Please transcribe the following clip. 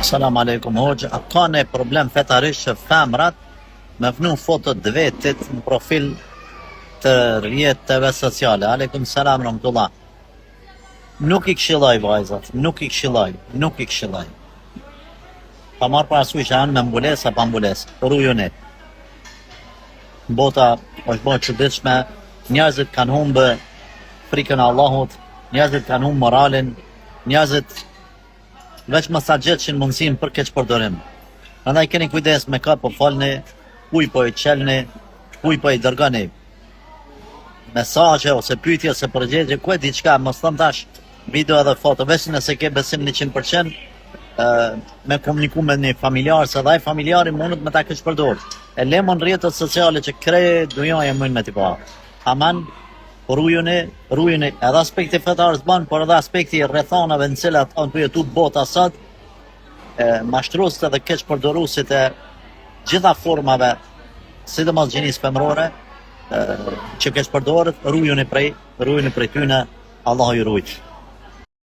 Salam aleikum hoxha. A ka ne problem fetarisht që femrat me vnu fotot të vetit në profil të rrjeteve sociale? Aleikum salam rahmatullah. Nuk i këshilloj vajzat, nuk i këshilloj. Pa marrë parasysh që janë me mbulesë apo mbulesë, rujuni. Bota është bërë çuditshme, njerëzit kanë humbë frikën e Allahut, njerëzit kanë humbë moralin, njerëzit veç më sa gjetëshin mundësin për keq përdorim. Prandaj keni kujdes me ka po folni, kuj po i qelni, kuj po i dërgoni mesazhe ose pyetje ose përgjigje, ku e diçka, mos thon tash video edhe foto, veç nëse ke besim 100%, me komuniku me një familjar, se dhe familjari mundet me ta keq përdor. E lemon rrjetet sociale që krejt dujaja mund me t'i pa. Aman, rujuni, edhe aspekti fetar s'ban, por edhe aspekti rrethonave në cilat kanë për jetu bota sot, mashtruesit dhe keq përdoruesit e gjitha formave, sidomos gjinisë femrore, që keq përdoret, rujuni prej tyne, Allahu ju rujt.